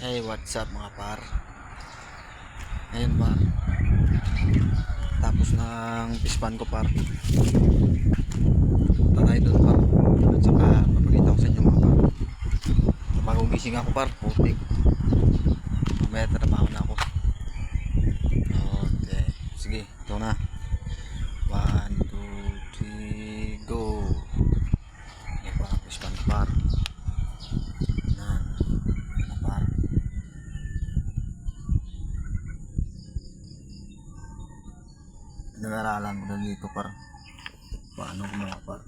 Hey, what's up mga par? Ayun par. Tapos ng pispan ko par. Tatay doon par. At saka papakita ko sa inyo mga par. Kapag gising ako par, putik. Mamaya trabaho na ako. Okay. Sige, ito na. 1, 2, 3, go. Yan pa ang pispan ko par. Nag-aaralan ko na dito par paano gumawa par.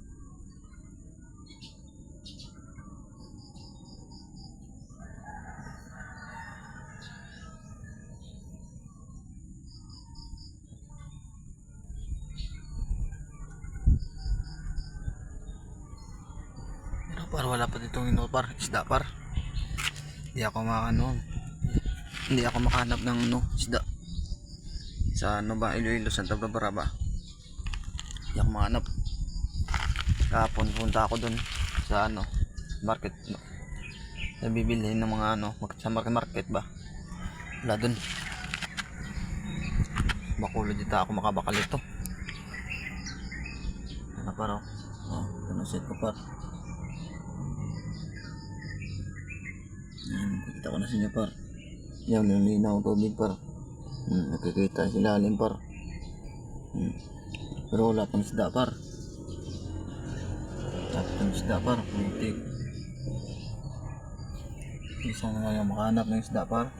Pero par wala pa ditong ino par, isda par. Hindi ako makahanap ng isda sa Iloilo, Santa Barbara ba. Hindi ako makahanap. Kahapon punta ako dun sa market, sa bibilhin ng mga sa market ba. Wala dun. Bakulo dito ako makabakal ito. Ano par ito set ko par. Kita ko na sa inyo par. Yan yung linaw tubig par. Nakikita sa ilalim par. Pero wala pang isda par. Wala pang isda par. Putik. Isa na nga yung makahanap ng isda par.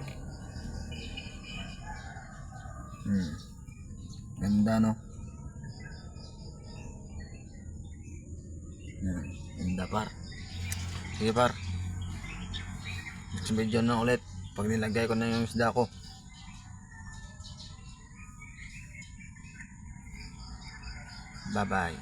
Ganda no. Ganda par. Sige par. Next video na ulit pag nilagay ko na yung isda ko. Bye bye.